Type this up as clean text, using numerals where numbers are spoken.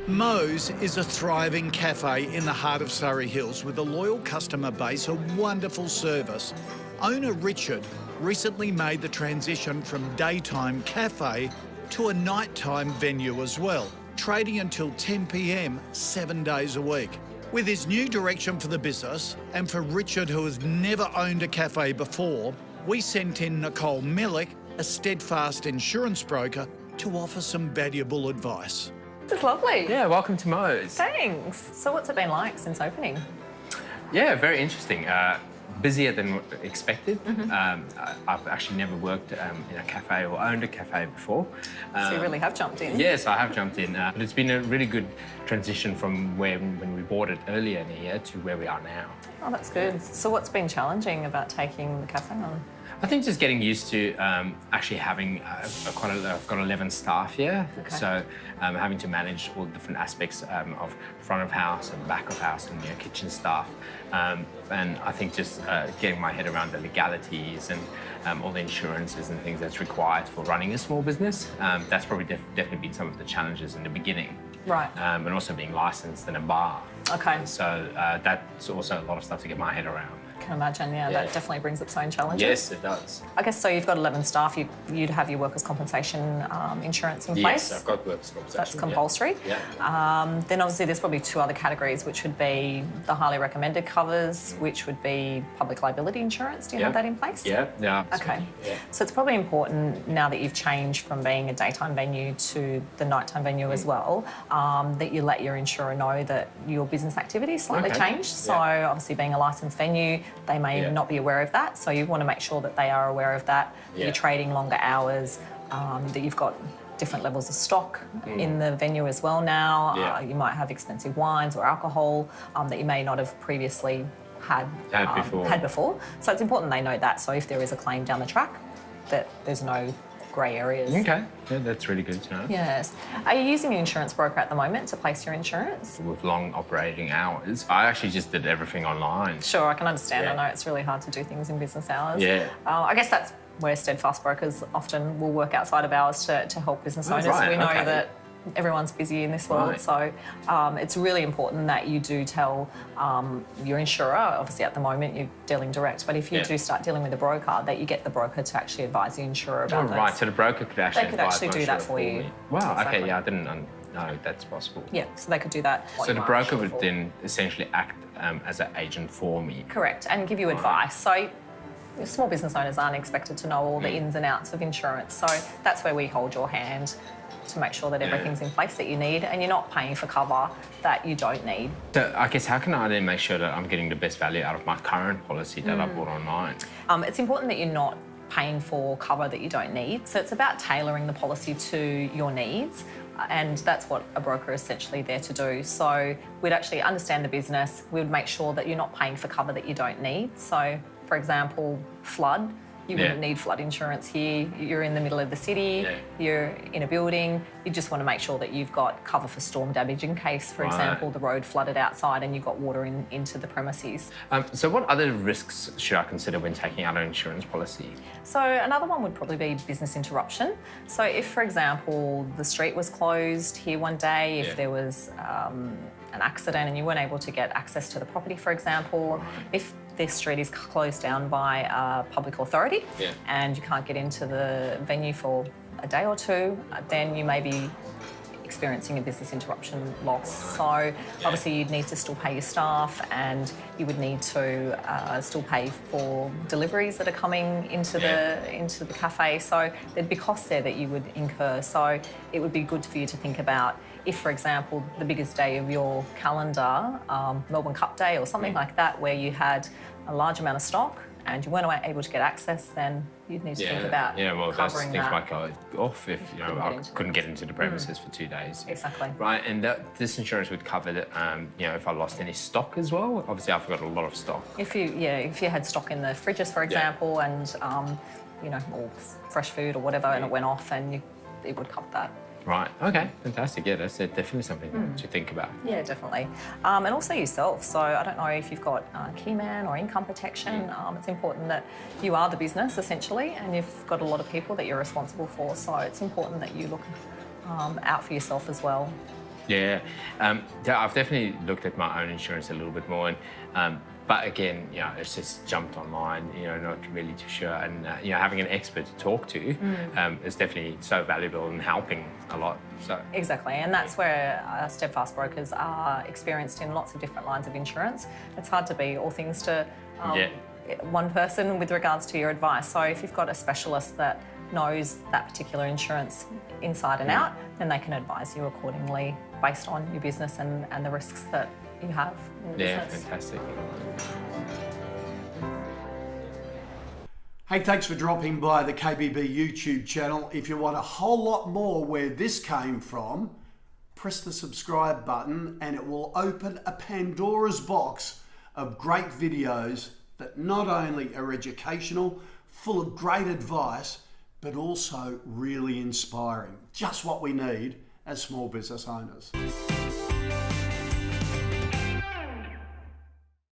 Moe's is a thriving cafe in the heart of Surrey Hills with a loyal customer base, a wonderful service. Owner Richard recently made the transition from daytime cafe to a nighttime venue as well, trading until 10 p.m, 7 days a week. With his new direction for the business, and for Richard, who has never owned a cafe before, we sent in Nicole Mellick, a Steadfast insurance broker, to offer some valuable advice. This is lovely. Yeah, welcome to Moe's. Thanks. So what's it been like since opening? Yeah, very interesting. Busier than expected. I've actually never worked in a cafe or owned a cafe before. So you really have jumped in. Yes, I have jumped in. But it's been a really good transition from when we bought it earlier in the year to where we are now. Oh, that's good. So what's been challenging about taking the cafe on? I think just getting used to actually having I've got 11 staff here, Okay. so having to manage all the different aspects of front of house and back of house and kitchen staff, and I think just getting my head around the legalities and all the insurances and things that's required for running a small business. That's probably definitely been some of the challenges in the beginning. Right. And also being licensed in a bar. Okay. So that's also a lot of stuff to get my head around. I can imagine, yeah, that definitely brings its own challenges. Yes, it does. I guess so you've got 11 staff, you'd have your workers' compensation insurance in place? Yes, I've got workers' compensation. That's compulsory. Yeah. Then obviously there's probably two other categories, which would be the highly recommended covers, which would be public liability insurance. Do you have that in place? Yeah. Okay. Yeah. So it's probably important now that you've changed from being a daytime venue to the nighttime venue as well, that you let your insurer know that your business activities slightly changed. So obviously being a licensed venue, they may not be aware of that. So you want to make sure that they are aware of that, that you're trading longer hours, that you've got different levels of stock in the venue as well now. You might have expensive wines or alcohol that you may not have previously had before. So it's important they know that. So if there is a claim down the track, that there's no grey areas. Okay, yeah, that's really good to know. Yes. Are you using an insurance broker at the moment to place your insurance? With long operating hours, I actually just did everything online. Sure, I can understand. I know it's really hard to do things in business hours. Yeah. I guess that's where Steadfast brokers often will work outside of hours to help business owners. Right, We know that everyone's busy in this world, so it's really important that you do tell your insurer. Obviously at the moment you're dealing direct, but if you do start dealing with a broker, that you get the broker to actually advise the insurer about this. Right, so the broker could actually do that for you. Wow, Exactly. okay, yeah, I didn't know that's possible. Yeah, so they could do that. So the broker would then essentially act as an agent for me. Correct, and give you advice. So small business owners aren't expected to know all the ins and outs of insurance, so that's where we hold your hand to make sure that everything's in place that you need and you're not paying for cover that you don't need. So I guess how can I then make sure that I'm getting the best value out of my current policy that I bought online? It's important that you're not paying for cover that you don't need. So it's about tailoring the policy to your needs, and that's what a broker is essentially there to do. So we'd actually understand the business, we would make sure that you're not paying for cover that you don't need. So for example, flood. You wouldn't need flood insurance here. You're in the middle of the city, you're in a building. You just want to make sure that you've got cover for storm damage in case, for example, the road flooded outside and you got water into the premises. So what other risks should I consider when taking out an insurance policy? So another one would probably be business interruption. So if, for example, the street was closed here one day, if there was an accident and you weren't able to get access to the property, for example, if this street is closed down by a public authority and you can't get into the venue for a day or two, then you may be experiencing a business interruption loss. So obviously you'd need to still pay your staff and you would need to still pay for deliveries that are coming into the cafe. So there'd be costs there that you would incur. So it would be good for you to think about if, for example, the biggest day of your calendar, Melbourne Cup Day or something like that, where you had a large amount of stock and you weren't able to get access, then you'd need to think about covering things might go off if I couldn't get into the premises for 2 days. Exactly. Right, and this insurance would cover that. If I lost any stock as well. Obviously, I've got a lot of stock. If you had stock in the fridges, for example, and or fresh food or whatever, and it went off, and it would cover that. Right, okay, fantastic. Yeah, that's definitely something to think about. Yeah, definitely. And also yourself. So I don't know if you've got keyman or income protection. It's important that you are the business, essentially, and you've got a lot of people that you're responsible for. So it's important that you look out for yourself as well. Yeah, I've definitely looked at my own insurance a little bit more, and but again, it's just jumped online, not really too sure, and having an expert to talk to is definitely so valuable and helping a lot. So exactly, and that's where Steadfast brokers are experienced in lots of different lines of insurance. It's hard to be all things to one person with regards to your advice. So if you've got a specialist that knows that particular insurance inside and out, then they can advise you accordingly based on your business and the risks that you have in the business. Fantastic. Hey, thanks for dropping by the KBB YouTube channel. If you want a whole lot more where this came from, press the subscribe button and it will open a Pandora's box of great videos that not only are educational, full of great advice, but also really inspiring. Just what we need as small business owners.